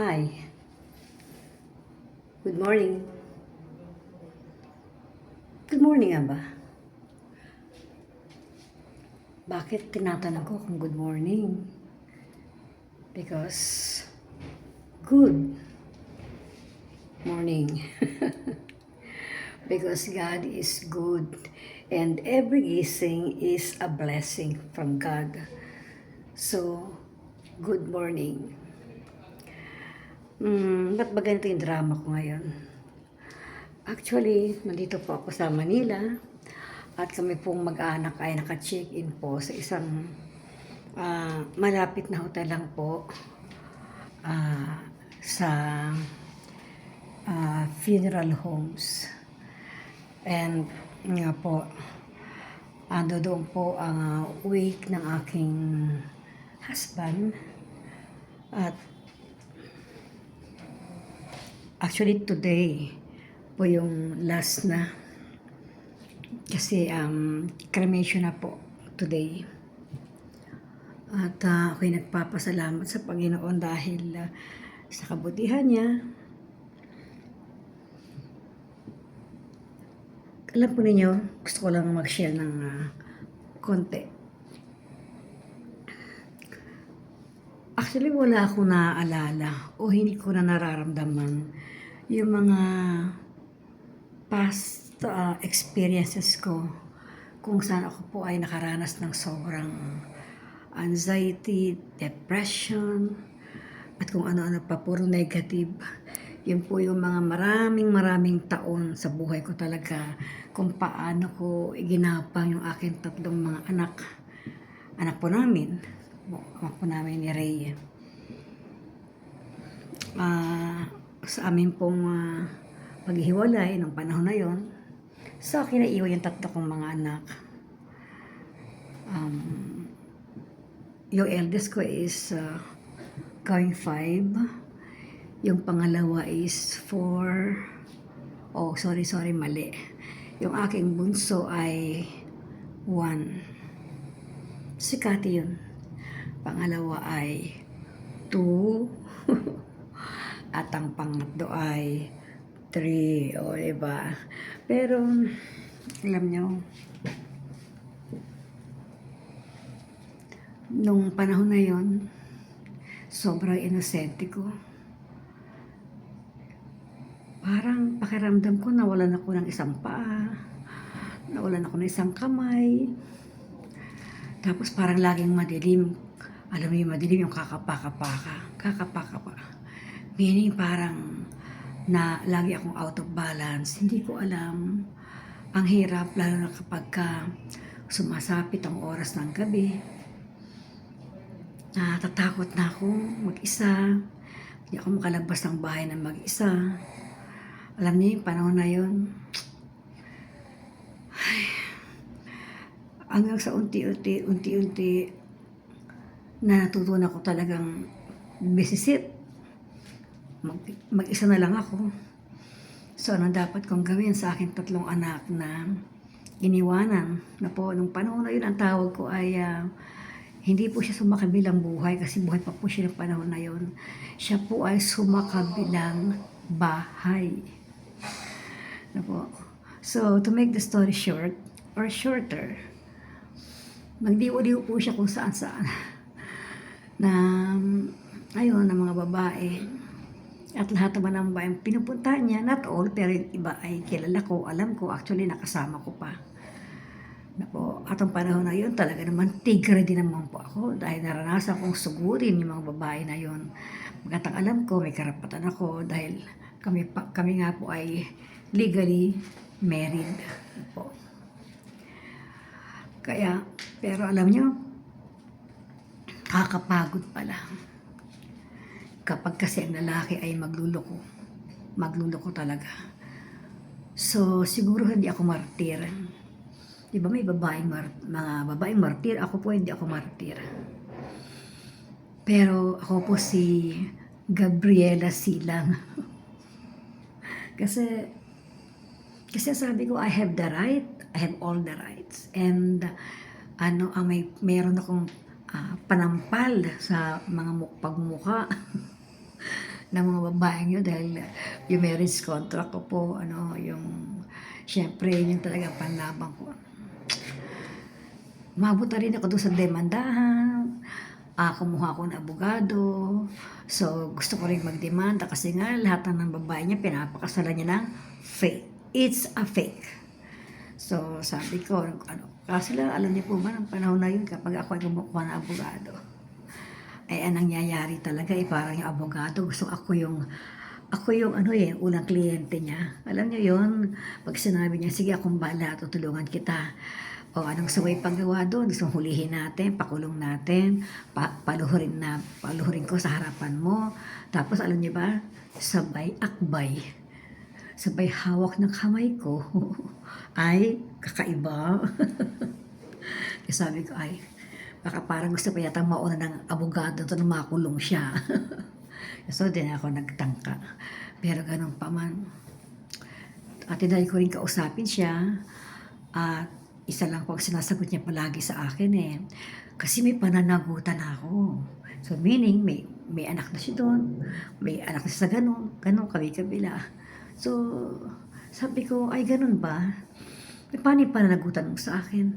Hi, good morning. Good morning nga ba? Bakit tinatanong ko kung good morning? Because good morning. Because God is good and every gising is a blessing from God. So, good morning. Ba't ba ganito yung drama ko ngayon? Actually, nandito po ako sa Manila at kami pong mag-anak ay naka-check-in po sa isang malapit na hotel lang po sa funeral homes. And nga po, ando doon po ang wake ng aking husband. At actually today po yung last na. Kasi cremation na po today. At ako'y nagpapasalamat sa Panginoon dahil sa kabutihan niya. Alam po ninyo, gusto ko lang mag-share ng konti. Actually, wala akong naaalala o hindi ko na nararamdaman yung mga past experiences ko kung saan ako po ay nakaranas ng sobrang anxiety, depression, at kung ano-ano pa, puro negative. Yun po yung mga maraming taon sa buhay ko talaga kung paano ko iginapang yung aking tatlong mga anak. Anak po namin ni Ray. Sa amin pong paghihiwalay ng panahon na yon, sa akin naiwan yung tatlo kong mga anak. Yung eldest ko is going 5. Yung pangalawa is 4. Oh, sorry, mali. Yung aking bunso ay 1. Si Cathy yun. Pangalawa ay 2. At ang pangatlo ay 3. O, diba? Pero, alam nyo, nung panahon na yon, sobrang inosente ko. Parang pakiramdam ko nawalan ako ng isang paa, nawalan ako ng isang kamay. Tapos parang laging madilim. Alam mo yung madilim, yung kakapaka. Meaning parang na lagi akong out of balance. Hindi ko alam. Ang hirap, lalo na kapag sumasapit ang oras ng gabi. Natatakot na ako mag-isa. Hindi ako makalabas ng bahay na mag-isa. Alam niyo yung panahon na yun. Hanggang sa unti-unti na natutunan ko talagang bisisit. Mag-isa na lang ako. So, ano dapat kong gawin sa aking tatlong anak na iniwanan na po nung panahon na yun, ang tawag ko ay hindi po siya sumakabilang buhay kasi buhay pa po siya ng panahon na yun. Siya po ay sumakabilang bahay. Na po. So, to make the story short or shorter, nagdiwa-diwa po siya kung saan-saan na ayun, ng mga babae. At lahat naman ng babae pinupunta niya, not all, pero yung iba ay kilala ko, alam ko, actually nakasama ko pa. Na po, at ang panahon na yun, talaga naman tigre din naman po ako dahil naranasan kong sugurin yung mga babae na yun. Magkatang alam ko, may karapatan ako dahil kami nga po ay legally married po. Kaya, pero alam nyo, kakapagod pala. Kapag kasi ang lalaki ay magluloko talaga. So, siguro hindi ako martir. Diba may mga babaeng martir, ako po hindi ako martir. Pero ako po si Gabriela Silang. kasi sabi ko, I have the right, I have all the rights. And meron akong panampal sa mga pagmumukha. ng mga babaeng yun dahil yung marriage contract ko po, yung syempre yun yung talagang panlaban ko. Umabot na rin ako doon sa demandahan, kumuha ako ng abogado. So, gusto ko rin magdemanda kasi nga lahat ng babae niya pinapakasalan niya ng fake. It's a fake. So, sabi ko, kasi lang, alam niyo po ba, ng panahon na yun, kapag ako ay kumukuha ng abogado, ay anong nangyayari talaga, parang yung abogado, ako yung unang kliyente niya. Alam niyo yun, pag sinabi niya, sige akong bahala, tutulungan kita. O anong saway paggawa doon, gusto hulihin natin, pakulong natin, paluhurin ko sa harapan mo. Tapos alam niyo ba, sabay akbay, sabay hawak ng kamay ko, ay kakaiba. Kaya sabi ko, ay, baka parang gusto pa yata mauna ng abogado to na makulong siya. So, din ako nagtangka. Pero ganun pa man. At tinry ko rin kausapin siya. At isa lang po ang sinasagot niya palagi sa akin kasi may pananagutan ako. So, meaning, may anak na siya doon. May anak na siya sa ganun kami-kabila. So, sabi ko, ay ganun ba? Paano yung pananagutan mo sa akin?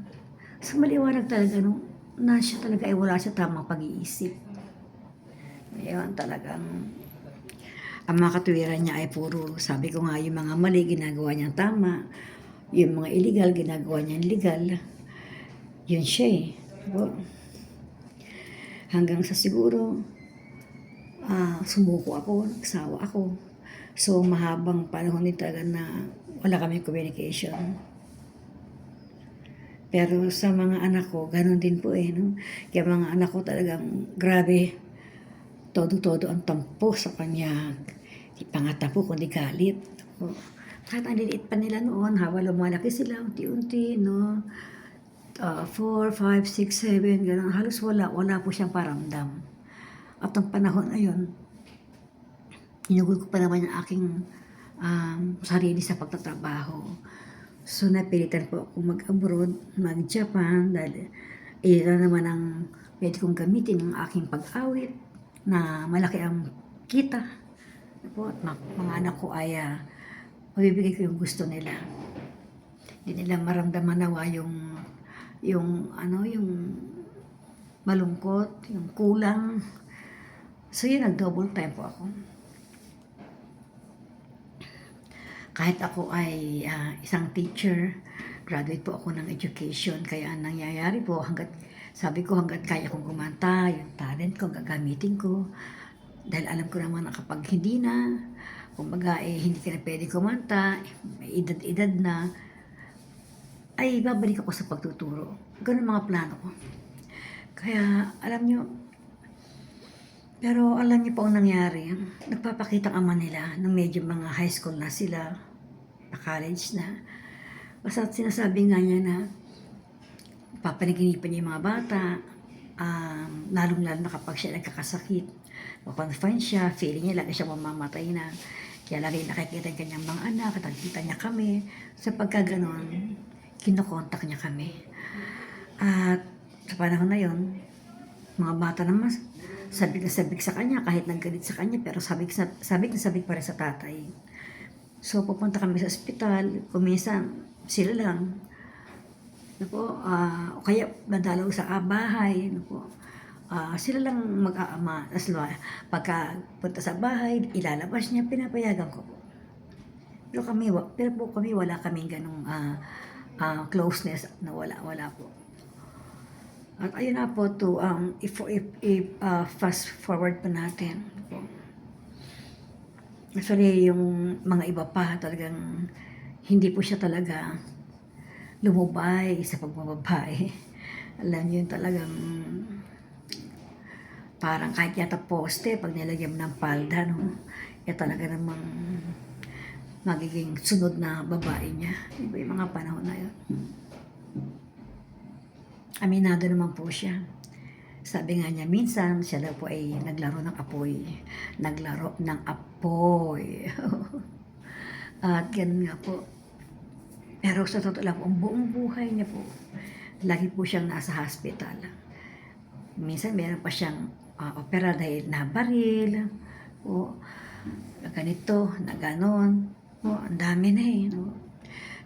So, maliwanag talaga na siya talaga ay wala siya tamang pag-iisip. Ngayon talagang ang mga katwiran niya ay puro, sabi ko nga, yung mga mali ginagawa niyang tama, yung mga illegal ginagawa niyang legal. Yun siya Diba? Hanggang sa siguro sumuko ako, nagsawa ako. So mahabang panahon din talaga na wala kami communication. Pero sa mga anak ko, ganun din po no? Kaya mga anak ko talagang grabe, todo-todo ang tampo sa kanya. Di pangatampo kundi galit. Kahit ang liliit pa nila noon, habang lumalaki sila, unti-unti, no? 4, 5, 6, 7, gano'n. Halos wala po siyang paramdam. At ang panahon na yun, inugol ko pa naman yung aking sarili sa pagtatrabaho. So, napilitan po ako mag-abroad, mag-Japan, dahil ilan naman ang pwede kong gamitin ang aking pag-awit na malaki ang kita. At mga anak ko ay mabibigay ko yung gusto nila. Hindi nila maramdaman nawa yung malungkot, yung kulang. So yun, nag-double time po ako. Kahit ako ay isang teacher, graduate po ako ng education, kaya ang nangyayari po, sabi ko hanggat kaya kong kumanta, yung talent ko, gagamitin ko. Dahil alam ko naman na kapag hindi na, kumbaga hindi ka na pwede kumanta, may edad-edad na, ay babalik ako sa pagtuturo. Ganun mga plano ko. Kaya alam nyo, pero alam niyo po ang nangyari, nagpapakita ang ama nila nung medyo mga high school na sila, na college na. Basta sinasabi nga niya na papanaginipan niya yung mga bata, lalong-lalo na kapag siya nagkakasakit. Makonfine siya, feeling niya lagi siya mamamatay na. Kaya lagi nakikita yung kanyang mga anak, nakikita niya kami. Sa pagkaganon, kinokontak niya kami. At sa panahon na yon, mga bata naman, sabik na sabik sa kanya, kahit naggalit sa kanya, pero sabik na sabik pa rin sa tatay. So, pupunta kami sa ospital, kuminsan, sila lang. O kaya nadalaw sa bahay, sila lang mag-aama. Pagka punta sa bahay, ilalabas niya, pinapayagan ko po. Pero po kami wala kaming ganong closeness na wala po. At ayun na po to, if fast forward pa natin po. Actually, yung mga iba pa talagang hindi po siya talaga lumubay sa pagbababae. Alam niyo yun talagang parang kahit yata poste, pag nilagyan mo ng palda, no? Kaya talaga namang magiging sunod na babae niya. Iba yung mga panahon na yun. Aminado naman po siya. Sabi nga niya, minsan siya daw po ay naglaro ng apoy. Naglaro ng apoy. At ganun nga po. Pero sa totoo lang, ang buong buhay niya po, lagi po siyang nasa hospital. Minsan meron pa siyang opera dahil nabaril. na ganito, na ganon. Oh, ang dami na eh. No?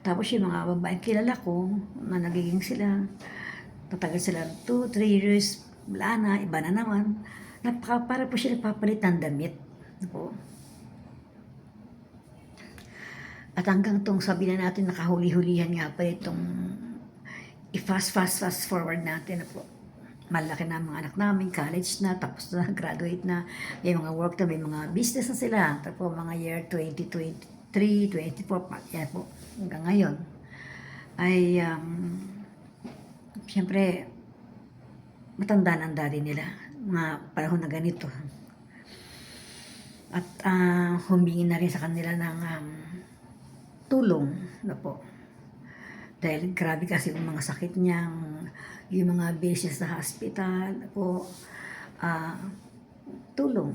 Tapos yung mga babaeng kilala ko, na nagiging sila, tatagal sila 2, 3 years, wala na, iba na naman. Para po siya nagpapalit ng damit. Po. At hanggang tong sabi na natin nakahuli-hulihan nga pa itong fast forward natin na po. Malaki na mga anak namin, college na, tapos na, graduate na, may mga work na, may mga business na sila. Tapos mga year 2023, 24, yan po, hanggang ngayon. Ay, siyempre, matanda na ang daddy nila, mga panahon na ganito. At humingi na rin sa kanila ng tulong na po. Dahil grabe kasi yung mga sakit niya, yung mga bills sa hospital po, tulong.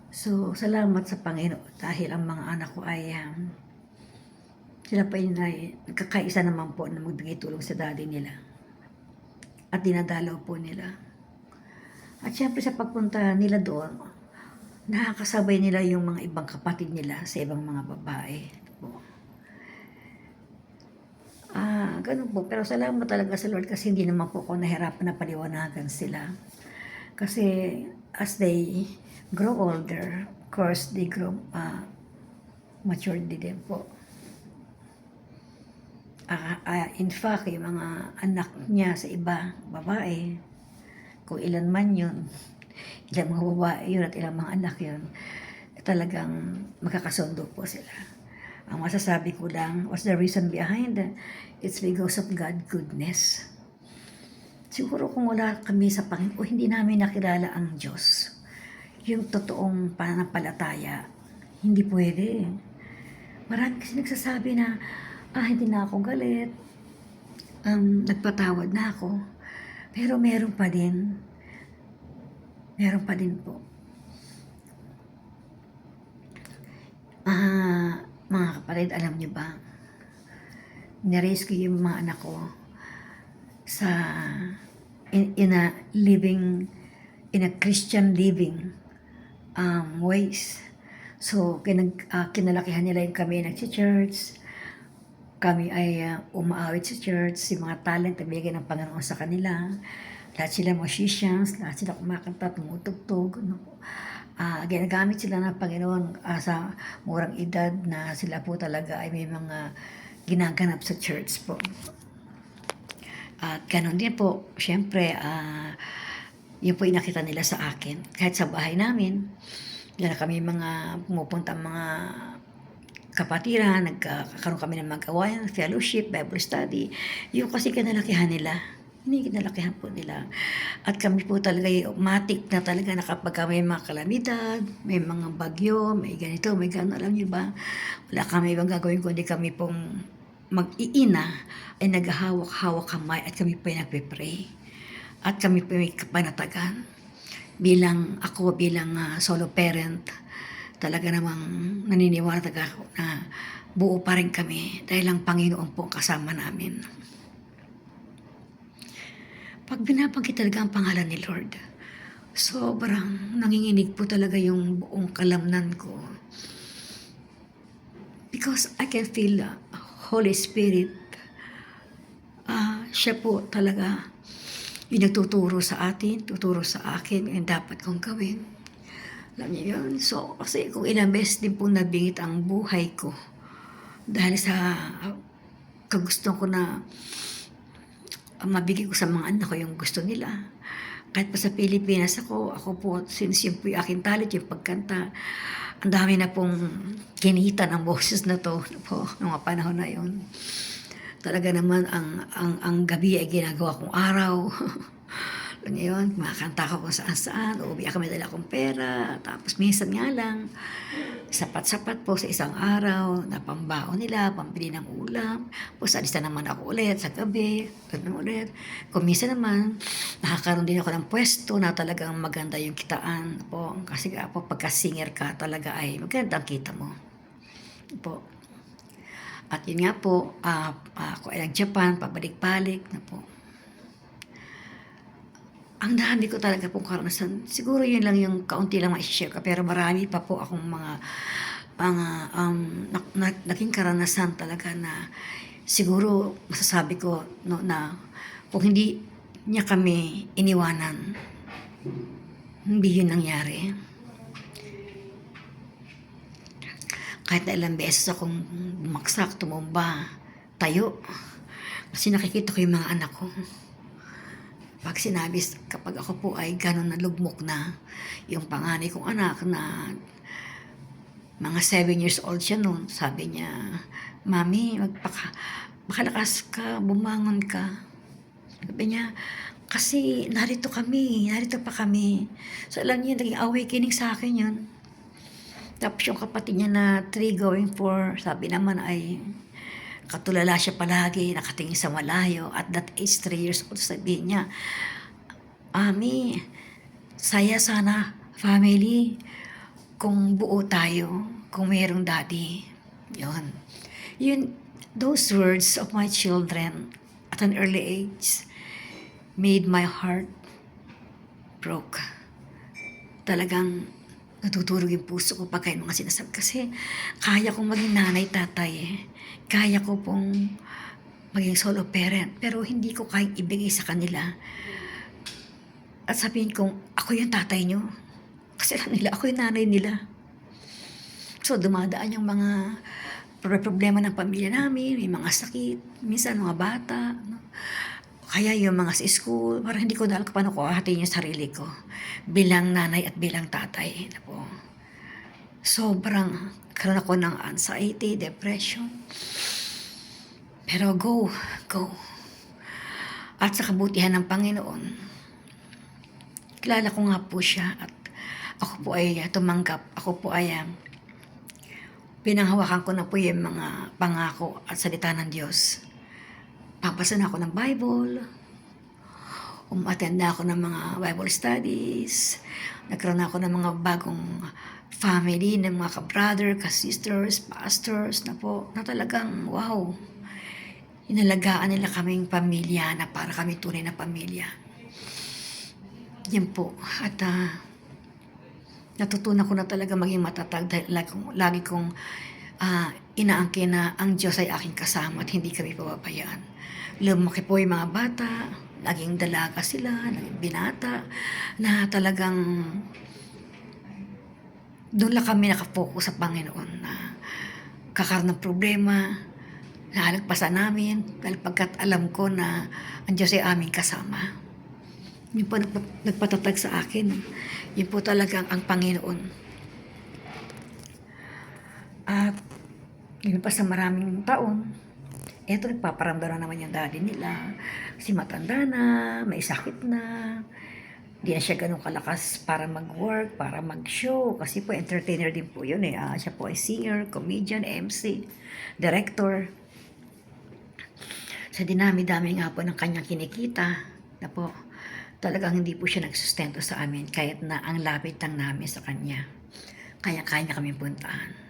So, salamat sa Panginoon dahil ang mga anak ko ay sila pa yun ay nagkakaisa naman po na magbigay tulong sa daddy nila. At dinadalaw po nila. At syempre sa pagpunta nila doon, nakakasabay nila yung mga ibang kapatid nila sa ibang mga babae. Ganun po. Pero salamat talaga sa Lord kasi hindi naman po ako nahirapan na paliwanagan sila. Kasi as they grow older, of course, they grow matured din po. In fact, yung mga anak niya sa iba, babae, kung ilan man yun, ilang mga babae yun at ilang mga anak yun, talagang magkakasundo po sila. Ang masasabi ko lang, what's the reason behind that? It's because of God's goodness. Siguro kung wala kami sa Panginoon, hindi namin nakilala ang Diyos, yung totoong pananampalataya, hindi pwede. Marami kasi nagsasabi na, hindi na ako galit, nagpatawad na ako, pero meron pa din po. Mga kapatid, alam niyo ba, nirescue yung mga anak ko sa in a Christian living ways. So, kinalakihan nila yung kami nag-church, kami ay umaawit sa church, yung mga talent na bigay ng Panginoon sa kanila. Lahat sila musicians, lahat sila kumakanta, tumutugtog. Ginagamit sila ng Panginoon sa murang edad na sila po talaga ay may mga ginaganap sa church po. At ganun din po, syempre, yun po inakita nila sa akin. Kahit sa bahay namin, na kami mga pumupunta mga kapatiran, nagkakaroon kami ng magawayan, fellowship, Bible study. Yung kasi kinalakihan nila. Hindi kinalakihan po nila. At kami po talaga matik na talaga na kapag may mga kalamidad, may mga bagyo, may ganito, may gano'n, alam niyo ba? Wala kami ibang gagawin kundi kami pong mag-iina ay naghahawak-hawak kamay at kami po ay nagpe-pray. At kami po may kapanatagan. Bilang solo parent, talaga namang naniniwala talaga ako na buo pa rin kami dahil ang Panginoon po kasama namin. Pag binabanggit talaga ang pangalan ni Lord, sobrang nanginginig po talaga yung buong kalamnan ko. Because I can feel the Holy Spirit. Siya po talaga yung nagtuturo sa atin, tuturo sa akin yung dapat kong gawin. Alam niyo yun? So, kasi kung ilang beses din po nabingit ang buhay ko dahil sa kagusto ko na mabigay ko sa mga anak ko yung gusto nila. Kahit pa sa Pilipinas ako po, since yun po yung aking talent, yung pagkanta, ang dami na pong kinita ng boses na to po, noong mga panahon na yun. Talaga naman, ang gabi ay ginagawa kong araw. Ngayon, makakanta ko kung saan-saan, uwi kami dala akong pera, tapos minsan nga lang, sapat-sapat po sa isang araw, na pambaon nila, pambili ng ulam, tapos alis na naman ako ulit sa gabi, ganun ulit. Kung minsan naman, nakakaroon din ako ng pwesto na talagang maganda yung kitaan po, kasi po pagka-singer ka talaga ay maganda ang kita mo. Po. At yun nga po, ako ay nag-Japan, pabalik-balik na po. Ang dami ko talaga pong karanasan. Siguro yun lang yung kaunti lang mai-share ko, pero marami pa po akong mga, naging karanasan talaga na siguro masasabi ko 'no, na kung hindi niya kami iniwanan, hindi yun nangyari. Kahit na ilang beses akong bumagsak, tumumba, tayo, kasi nakikita ko yung mga anak ko. Kapag ako po ay gano'n na lugmok na, yung panganay kong anak na mga 7 years old siya no'n, sabi niya, "Mami, makalakas ka, bumangon ka." Sabi niya, "Kasi narito pa kami." So alam niyo, naging awakening sa akin yun. Tapos yung kapatid niya na 3 going 4, sabi naman ay katulala siya palagi, nakatingin sa malayo. At that age, 3 years old, sabihin niya, "Ami, saya sana, family, kung buo tayo, kung mayroong daddy." Yun. Yun, those words of my children at an early age made my heart broke. Talagang natutulog yung puso ko pagka yung mga sinasabi. Kasi kaya kong maging nanay, tatay eh. Kaya ko pong maging solo parent. Pero hindi ko kayang ibigay sa kanila. At sabihin kong, ako yung tatay nyo. Kasi alam nila, ako yung nanay nila. So dumadaan yung mga problema ng pamilya namin, may mga sakit, minsan mga bata, no? Kaya yung mga sa school, parang hindi ko na alam kung paano ko hahatiin yung sarili ko bilang nanay at bilang tatay. Po. Sobrang karoon ako ng anxiety, depression. Pero go. At sa kabutihan ng Panginoon, kilala ko nga po siya at ako po ay tumanggap. Ako po ay pinanghawakan ko na po yung mga pangako at salita ng Diyos. Papasa na ako ng Bible, umattend na ako ng mga Bible studies, nagkaroon na ako ng mga bagong family, ng mga ka-brother, ka-sisters, pastors na po, na talagang wow, inalagaan nila kaming pamilya na para kami tunay na pamilya. Yan po. At natutunan ko na talaga maging matatag dahil lagi kong inaangkin na ang Diyos ay aking kasama at hindi kami pababayaan. Lumaki po yung mga bata, naging dalaga sila, naging binata, na talagang doon lang kami nakapokus sa Panginoon na kakaroon ng problema, nalagpasan namin, dahil pagkat alam ko na ang Diyos ay aming kasama. Yun po nagpatatag sa akin. Yun po talagang ang Panginoon. At yun pa sa maraming taon, eto nagpaparamdam na naman yung daddy nila. Kasi matanda na, may sakit na, di na siya ganun kalakas para mag-work, para mag-show. Kasi po entertainer din po yun eh. Siya po ay singer, comedian, MC, director. Sa dinami-dami nga po ng kanyang kinikita, na po, talagang hindi po siya nagsustento sa amin kahit na ang lapit lang namin sa kanya. Kaya kami puntahan.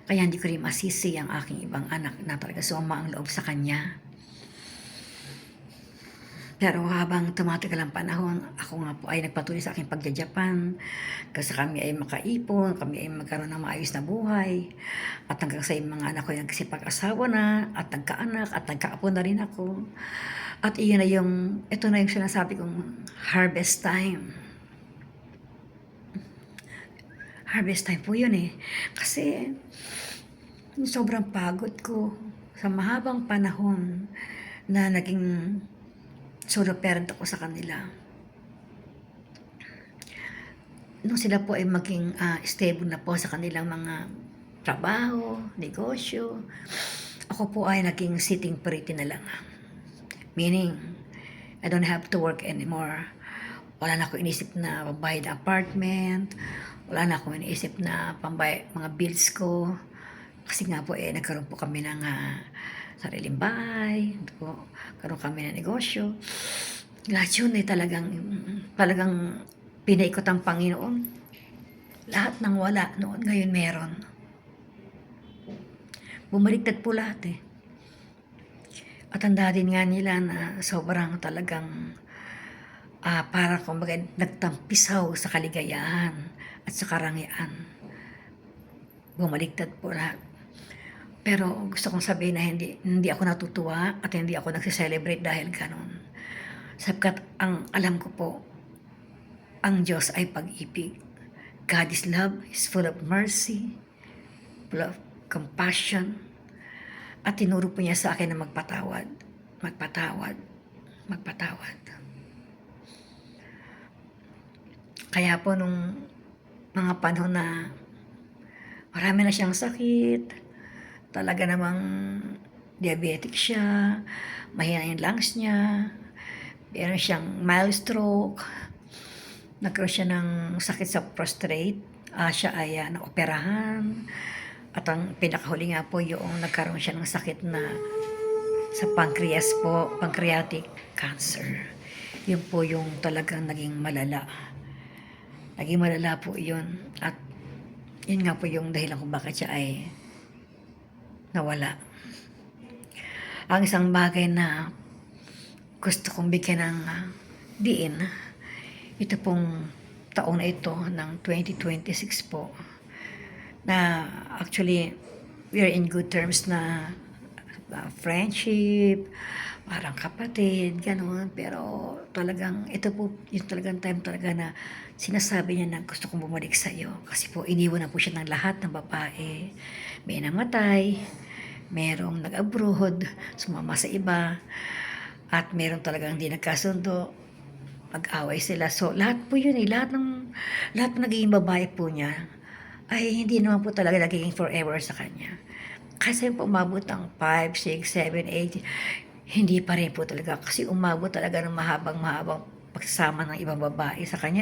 Kaya hindi ko rin masisi ang aking ibang anak na talaga suma ang loob sa kanya. Pero habang tumatagal ang panahon, ako nga po ay nagpatuloy sa aking pagja-Japan. Kasi kami ay makaipon, kami ay magkaroon ng maayos na buhay. At hanggang sa mga anak ko ay nagsipag-asawa na, at nagkaanak, at nagkaapo na rin ako. At iyon na ito na yung sinasabi kong harvest time. Harvest time po yun eh. Kasi sobrang pagod ko sa mahabang panahon na naging solo parent ako sa kanila. Nung sila po ay maging stable na po sa kanilang mga trabaho, negosyo, ako po ay naging sitting pretty na lang. Meaning, I don't have to work anymore. Wala na ako inisip na pambayad apartment, wala na ako inisip na pambayad mga bills ko. Kasi nga po nagkaroon po kami ng sariling bahay, po, karoon kami ng negosyo. Lahat yun talagang pinaikot ang Panginoon. Lahat ng wala noon, ngayon meron. Bumaliktad po lahat eh. At ang dadin nga nila na sobrang talagang Para kumbaga nagtampisaw sa kaligayahan at sa karangyaan. Bumaligtad po lahat. Pero gusto kong sabihin na hindi ako natutuwa at hindi ako nagse-celebrate dahil gano'n. Sapagkat ang alam ko po, ang Diyos ay pag-ibig. God is love, is full of mercy, full of compassion. At tinuro po niya sa akin na magpatawad, magpatawad, magpatawad. Kaya po nung mga panahon na marami na siyang sakit, talaga namang diabetic siya, mahina yung lungs niya, meron siyang mild stroke, nagkaroon siya ng sakit sa prostate, siya ay naoperahan, at ang pinakahuli nga po yung nagkaroon siya ng sakit na sa pancreas po, pancreatic cancer. Yun po yung talagang naging malala. Naging malala po yun. At yun nga po yung dahilan kung bakit siya ay nawala. Ang isang bagay na gusto kong bigyan ng diin, ito pong taon na ito ng 2026 po, na actually we are in good terms na friendship, parang kapatid, gano'n. Pero talagang ito po yung talagang time talaga na sinasabi niya na gusto kong bumalik sa iyo. Kasi po iniwan na po siya ng lahat ng babae. May namatay, merong nag-abroad, sumama sa iba, at meron talagang hindi nagkasundo, mag-away sila. So lahat po yun lahat ng nagiging babae po niya ay hindi naman po talaga nagiging forever sa kanya. Kasi po umabot ng 5, 6, 7, 8, hindi pa rin po talaga. Kasi umabot talaga ng mahabang pagsasama ng ibang babae sa kanya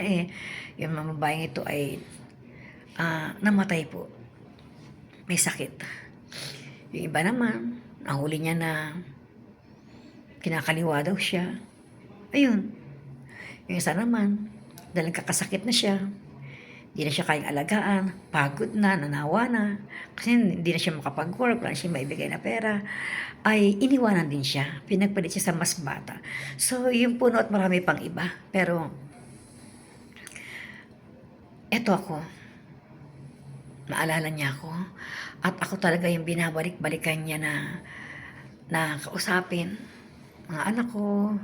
yung mga babaeng ito ay namatay po. May sakit. Yung iba naman, nahuli niya na kinakaliwa daw siya. Ayun. Yung isa naman, dahil kakasakit na siya, hindi na siya kayang alagaan, pagod na, nanawa na, kasi hindi na siya makapag-work, wala siya maibigay na pera, ay iniwanan din siya. Pinagpalit siya sa mas bata. So, yun po at marami pang iba. Pero, eto ako, naalala niya ako, at ako talaga yung binabalik-balikan niya na kausapin mga anak ko.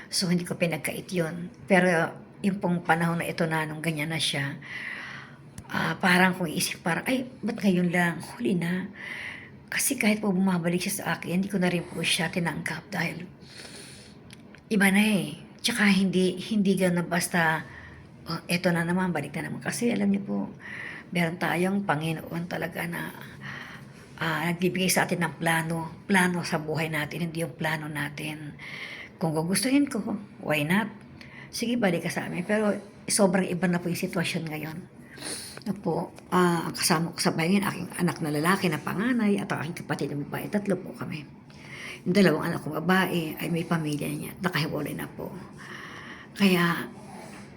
So, hindi ko pinagkait yun. Pero, yung pong panahon na ito na nung ganyan na siya, parang kung iisip, parang, ay, ba't ngayon lang? Huli na. Kasi kahit po bumabalik siya sa akin, hindi ko na rin po siya tinanggap dahil iba na Tsaka hindi gano'n basta, eto na naman, balik na naman. Kasi alam niyo po, meron tayong Panginoon talaga na nagbibigay sa atin ng plano sa buhay natin, hindi yung plano natin. Kung gugustuhin ko, why not? Sige, balik ka sa amin. Pero sobrang iba na po yung sitwasyon ngayon. Po, kasama ko sa bahay ngayon, aking anak na lalaki na panganay at ang aking kapatid na babae. 3 po kami. Yung 2 anak ko babae ay may pamilya niya. Nakahiwalay na po. Kaya,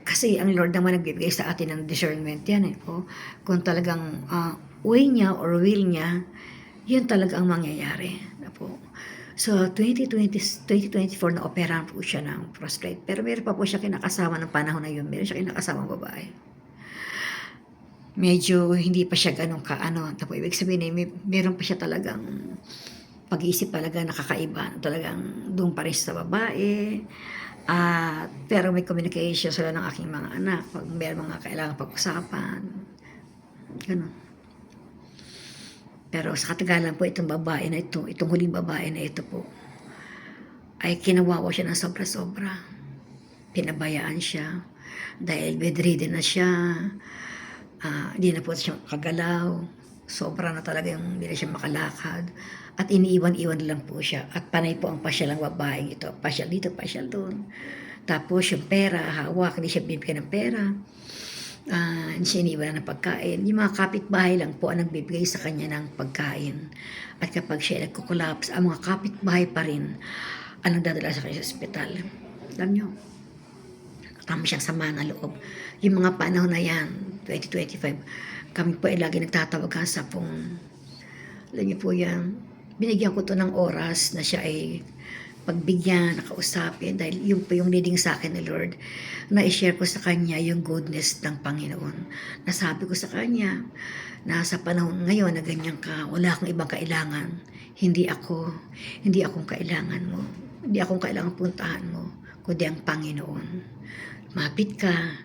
kasi ang Lord naman nagbibigay sa atin ng discernment yan po. Kung talagang way niya or will niya, yun talaga ang mangyayari. Po. So, 2024 na operahan po siya ng prostate. Pero meron pa po siya kinakasama ng panahon na yun. Meron siya kinakasama babae. Medyo hindi pa siya ganun tapos ibig sabihin meron pa siya talagang pag-iisip talaga nakakaiba, talagang doon pa rin sa babae, pero may communication sila ng aking mga anak, pag meron mga kailangan pag-usapan, ganun. Pero sa katagalan po itong babae na ito, itong huling babae na ito po, ay kinawawa siya ng sobra-sobra, pinabayaan siya, dahil bedridden na siya, hindi na po siya kagalaw, sobra na talaga yung hindi na siya makalakad, at iniiwan-iwan lang po siya, at panay po ang pasyal ng babaeng ito, pasyal dito, pasyal doon. Tapos yung pera, hawak, hindi siya bibigyan ng pera, hindi siya iniiwan ng pagkain. Yung mga kapitbahay lang po ang nagbibigay sa kanya ng pagkain, at kapag siya nagkukulaps, ang mga kapitbahay pa rin ang nagdadala sa kanya sa ospital. Alam nyo, tama siyang sama ng loob. Yung mga panahon na yan, 2025, kami po ay lagi nagtatawagan sa phone. Alam niyo po yan, binigyan ko to ng oras na siya ay pagbigyan, nakausapin, dahil yun po yung leading sa akin ni Lord, na i-share ko sa Kanya yung goodness ng Panginoon. Nasabi ko sa Kanya, na sa panahon ngayon na ganyan ka, wala akong ibang kailangan. Hindi akong kailangan mo. Hindi akong kailangan puntahan mo, kundi ang Panginoon. Mapit ka,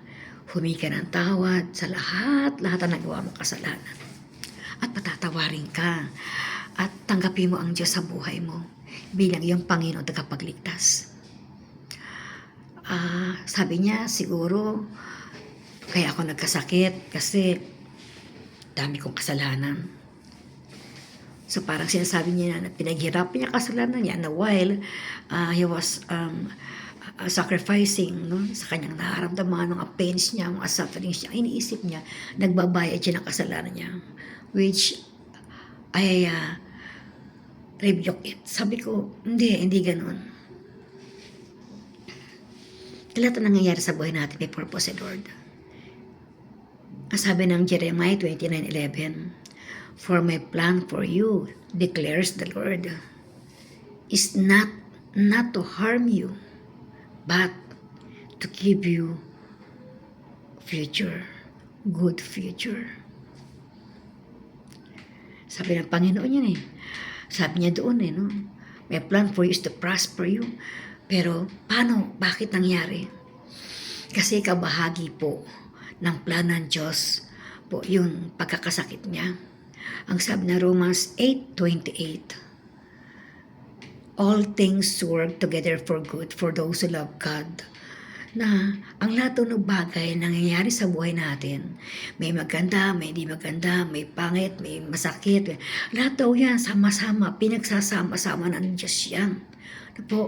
humingi ka ng tawad sa lahat na nagawa mong kasalanan. At patatawarin ka. At tanggapin mo ang Diyos sa buhay mo bilang iyong Panginoon tagapagligtas. Sabi niya, siguro, kaya ako nagkasakit kasi dami kong kasalanan. So parang sinasabi niya na pinaghirapan niya kasalanan niya, na while he was sacrificing, no, sa kanyang nararamdaman, mga pains niya, mga sufferings niya, iniisip niya, nagbabayad siya ng kasalanan niya, which I rebuke it. Sabi ko, hindi ganun. Lahat na nangyayari sa buhay natin may purpose, Lord. Ang sabi ng Jeremiah 29:11, "For my plan for you, declares the Lord, is not to harm you, but to give you future, good future." Sabi ng Panginoon yan eh. Sabi niya doon eh, no? My plan for you is to prosper you. Pero paano? Bakit nangyari? Kasi kabahagi po ng plano ng Diyos po yung pagkakasakit niya. Ang sabi na Romans 8:28, "All things work together for good for those who love God." Na ang lahat ng bagay na nangyayari sa buhay natin, may maganda, may hindi maganda, may pangit, may masakit, lahat daw yan sama-sama, pinagsasama-sama ng Diyos yan. Ano po?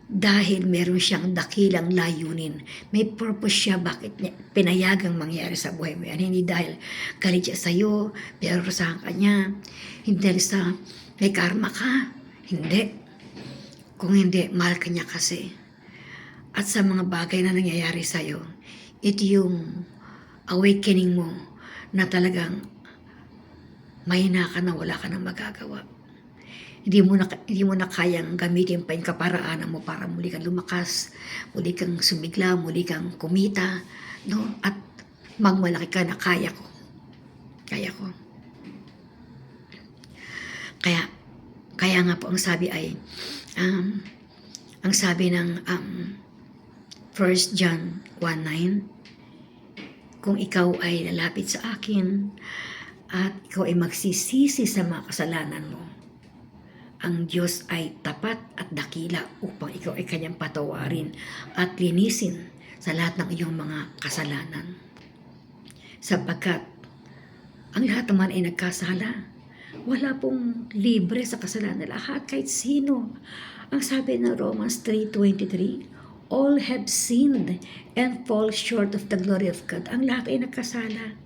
Dahil meron siyang dakilang layunin. May purpose siya bakit niya pinayagang mangyari sa buhay mo yan. Hindi dahil galit siya sa'yo, pero sa kanya. Hindi dahil sa may karma ka. Hindi. Kung hindi, mahal ka niya kasi. At sa mga bagay na nangyayari sa'yo, ito yung awakening mo na talagang mahina ka na wala ka nang magagawa. Hindi mo na kayang gamitin pa yung kaparaanan mo para muli kang lumakas, muli kang sumigla, muli kang kumita, no? At magmalaki ka na kaya ko. Kaya nga po ang sabi ay, ang sabi ng 1 John 1:9, "Kung ikaw ay lalapit sa akin at ikaw ay magsisisi sa mga kasalanan mo, ang Diyos ay tapat at dakila upang ikaw ay kanyang patawarin at linisin sa lahat ng iyong mga kasalanan. Sapagkat ang lahat naman ay nagkasala. Wala pong libre sa kasalanan. Lahat, kahit sino." Ang sabi ng Romans 3:23, "All have sinned and fall short of the glory of God." Ang lahat ay nagkasala.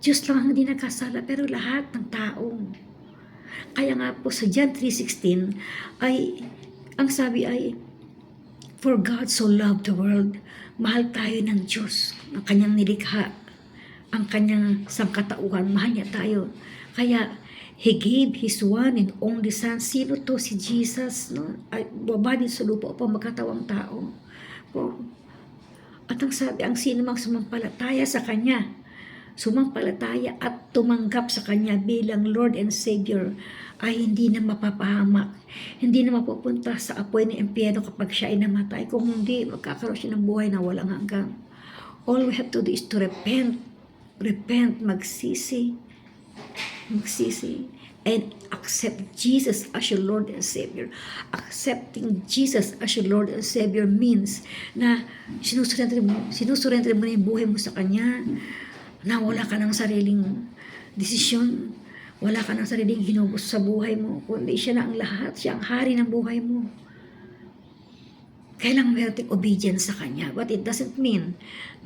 Diyos lang ang hindi nagkasala, pero lahat ng tao. Kaya nga po sa John 3:16 ay, ang sabi ay, "For God so loved the world." Mahal tayo ng Diyos, ng kanyang nilikha, ang kanyang sangkatauhan, mahal niya tayo. Kaya, He gave His one and only Son. Sino to? Si Jesus, no? Ay, babadi sa lupa upang magkatawang tao. Po. At ang sabi, ang sino mang sumampalataya sa Kanya, sumampalataya at tumanggap sa Kanya bilang Lord and Savior, ay hindi na mapapahamak, hindi na mapupunta sa apoy ng impyerno kapag siya ay namatay. Kung hindi, magkakaroon siya ng buhay na walang hanggan. All we have to do is to repent, magsisi, and accept Jesus as your Lord and Savior. Accepting Jesus as your Lord and Savior means na sinusurrender mo na yung buhay mo sa Kanya, na wala ka ng sariling desisyon, wala ka ng sariling ginugos sa buhay mo, kundi siya na ang lahat, siya ang hari ng buhay mo. Kailangan meron tayong obedience sa Kanya. But it doesn't mean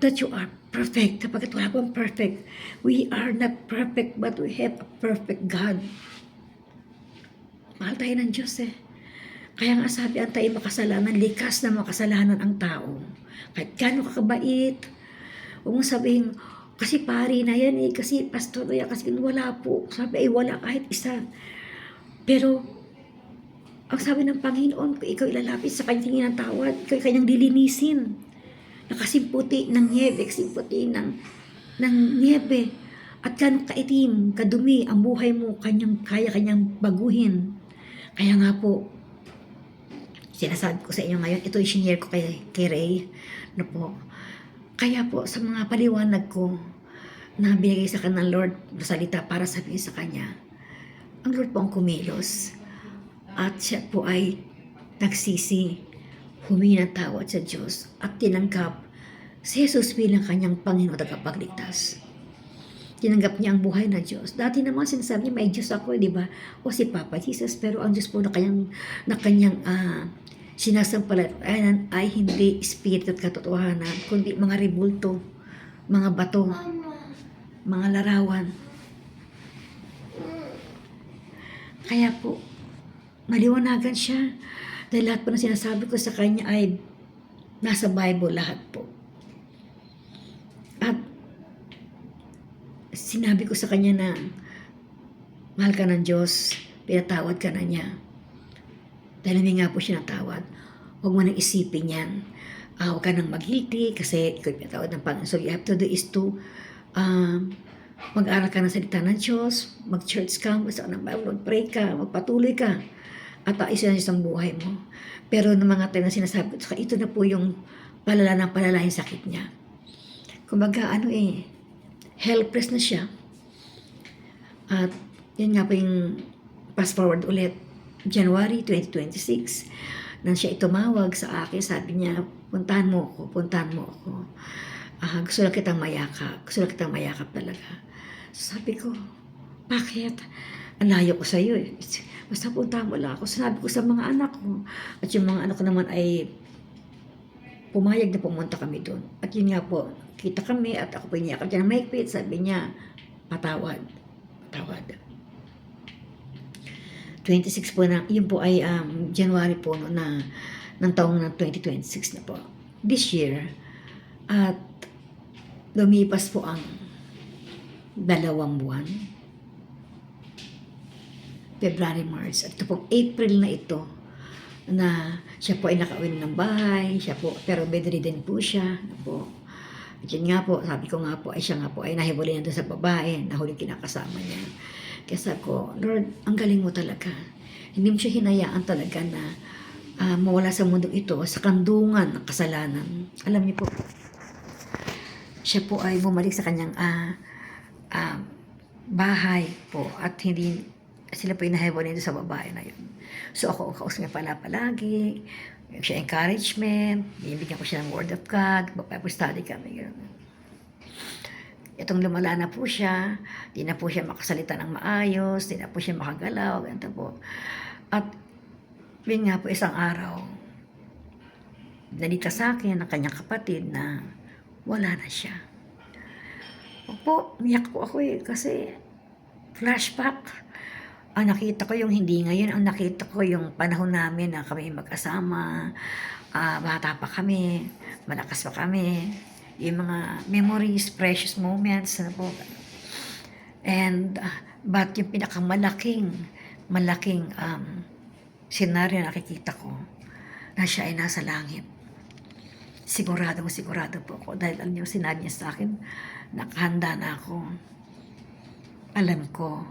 that you are perfect. Kapag wala pang perfect, we are not perfect, but we have a perfect God. Mahal tayo ng Diyos eh. Kaya nga sabi, ang tayo makasalanan, likas na makasalanan ang tao. Kahit gano'ng kakabait, huwag mong sabihin, kasi pari na yan eh, kasi pastor na yan, kasi wala po. Sabi ay wala kahit isa. Pero, Ang sabi ng Panginoon, kung ikaw ilalapit sa kanya tingin ng tawad, ikaw kanyang lilinisin. Nakasimputi ng niebe, simputi ng niebe. At ganong kaitim, kadumi, ang buhay mo, kaya kanyang baguhin. Kaya nga po, sinasabi ko sa inyo ngayon, ito i-share ko kay Ray, no po. Kaya po, sa mga paliwanag ko, na binigay sa kanya ng Lord na salita para sabihin sa kanya, ang Lord po ang kumilos. At siya po ay nagsisi, humingi ng tawad sa Diyos at tinanggap si Jesus bilang kanyang Panginoon at tagapagligtas. Tinanggap niya ang buhay ng Diyos. Dati naman sinasabi niya, may Diyos ako, di ba? O si Papa Jesus, pero ang Diyos po na kanyang sinasampalatayanan ay hindi espiritu at katotohanan, kundi mga rebulto, mga bato, mga larawan. Kaya po, maliwanagan siya dahil lahat po na sinasabi ko sa kanya ay nasa Bible lahat po. At sinabi ko sa kanya na mahal ka ng Diyos, pinatawad ka na niya. Dahil hindi nga po siya natawad. Huwag mo nang isipin yan. Huwag ka nang mag-guilty kasi ikaw pinatawad ng Panginoon. So you have to do is to mag-aral ka ng salita ng Diyos, mag-church ka, basta ng Bible, pray ka, magpatuloy ka, at ayusin ang buhay mo. Pero ng mga time na sinasabi ko, ito na po yung palala ng palala yung sakit niya. Kumbaga, helpless na siya. At yun nga po yung fast forward ulit, January 2026, nang siya itumawag sa akin, sabi niya, puntahan mo ako. Gusto lang kitang mayakap talaga. So, sabi ko, bakit? Ang layo ko sa iyo eh. Basta puntahan mo lang ako. Sinabi ko sa mga anak ko. At yung mga anak ko naman ay pumayag na pumunta kami doon. At yun nga po, kita kami at ako piniyakap niya ng mahigpit. Sabi niya, patawad. 26 po na, yun po ay January po no, ng taong na 2026 na po. This year, at lumipas po ang 2 buwan. February, March. At ito pong April na ito, na siya po ay nakauwi ng bahay, pero bedridden po siya. Po. At yun nga po, sabi ko nga po, siya nga po ay nahibuli na doon sa babae, na huling kinakasama niya. Kaya sabi ko, Lord, ang galing mo talaga. Hindi mo siya hinayaan talaga na mawala sa mundo ito, sa kandungan ng kasalanan. Alam niyo po, siya po ay bumalik sa kanyang bahay po at hindi sila po inahiwalay nito sa babae na yun. So ako ang kausap niya palagi, siya encouragement, binibigyan ko siya ng word of God, Bible study kami. Gano'n. Itong lumala na po siya, di na po siya makasalita ng maayos, di na po siya makagalaw, ganito po. At yun nga po isang araw, nalita sa akin ng kanyang kapatid na wala na siya. Opo, umiyak po ako kasi flashback. Ang nakita ko yung hindi ngayon, ang nakita ko yung panahon namin na kami mag-asama, bata pa kami, malakas pa kami, yung mga memories, precious moments, ano po. And, but yung pinakamalaking senaryo na nakikita ko, na siya ay nasa langit. Sigurado po ako, dahil alam niyo, sinabi niya sa akin, nakahanda na ako. Alam ko,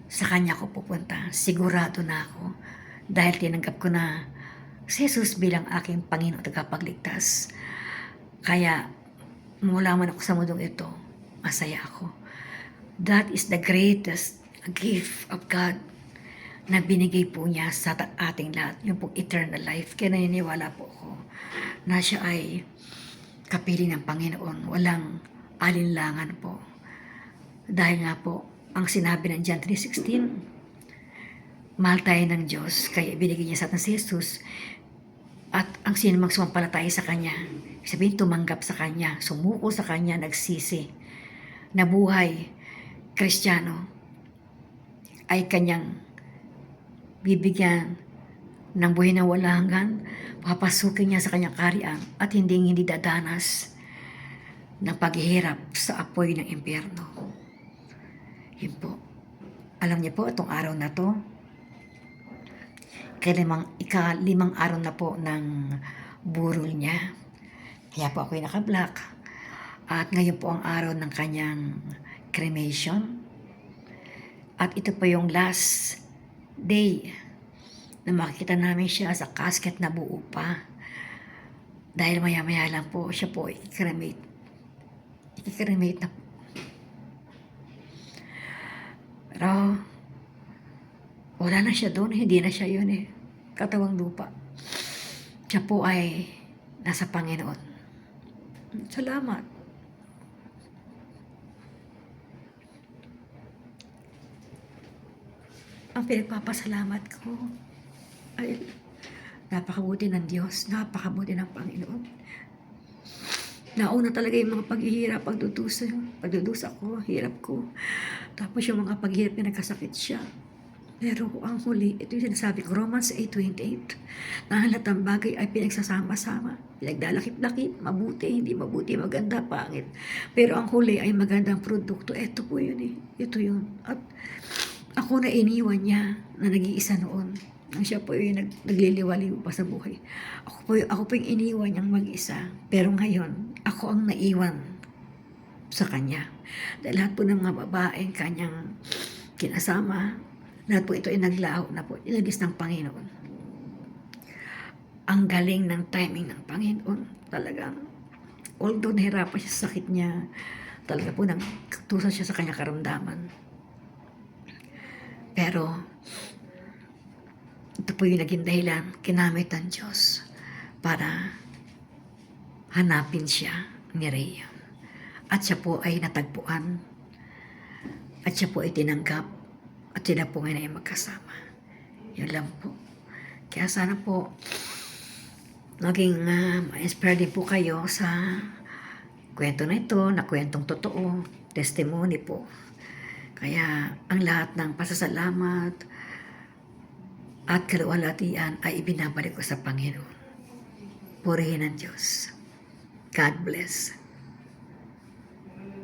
sa kanya ako pupunta, sigurado na ako, dahil tinanggap ko na si Jesus bilang aking Panginoon at tagapagligtas. Kaya, mula man ako sa mundong ito, masaya ako. That is the greatest gift of God na binigay po niya sa ating lahat, yung pong eternal life. Kaya naniniwala po ako na siya ay kapiling ng Panginoon, walang alinlangan po. Dahil nga po, ang sinabi ng John 3:16, mahal tayo ng Diyos, kaya ibinigay niya sa atin si Jesus, at ang sino mang sumampalataya sa Kanya, sabihin tumanggap sa Kanya, sumuko sa Kanya, nagsisi, nabuhay, Kristiyano, ay Kanyang bibigyan ng buhay na wala hanggan, papasukin niya sa Kanyang kaharian at hindi dadanas ng paghihirap sa apoy ng impyerno. Yun po. Alam niyo po, itong araw na to, ika-5 araw na po ng burol niya. Kaya po ako'y naka-black. At ngayon po ang araw ng kanyang cremation. At ito po yung last day na makikita namin siya sa casket na buo pa. Dahil maya-maya lang po siya po i-cremate. I-cremate na po. Pero wala na siya doon, hindi na siya yun katawang lupa. Siya po ay nasa Panginoon. Salamat. Ang pinagpapasalamat ko ay napakabuti ng Diyos, napakabuti ng Panginoon. Nauna talaga yung mga paghihirap, pagdudusa ko, hirap ko. Tapos yung mga paghihirap na nagkasakit siya. Pero ang huli, ito yung sinasabi ko, Romans 8:28, na ang lahat ng bagay ay pinagsasama-sama, pinagdalakip-lakip, mabuti, hindi mabuti, maganda, pangit. Pero ang huli ay magandang produkto. Ito po yun ito yun. At ako na iniwan niya na nag-iisa noon. Nang siya po yung nagliliwaliw pa sa buhay. Ako po yung iniwan niyang mag-isa. Pero ngayon, ako ang naiwan sa kanya. Dahil lahat po ng mga babaeng kanyang kinasama, lahat po ito ay naglaho na po, inagis ng Panginoon. Ang galing ng timing ng Panginoon. Talagang, although nahirapan siya sa sakit niya, talaga po nagtusa siya sa kanyang karamdaman. Pero, ito po yung naging dahilan, kinamit ng Diyos para hanapin siya ni Rhea. At siya po ay natagpuan. At siya po ay tinanggap. At sila po ngayon ay magkasama. Yun lang po. Kaya sana po, maging ma-inspire din po kayo sa kwento na ito, na kwentong totoo, testimony po. Kaya ang lahat ng pasasalamat at kaluwalhatian ay ibinabalik ko sa Panginoon. Purihin ang Diyos. God bless.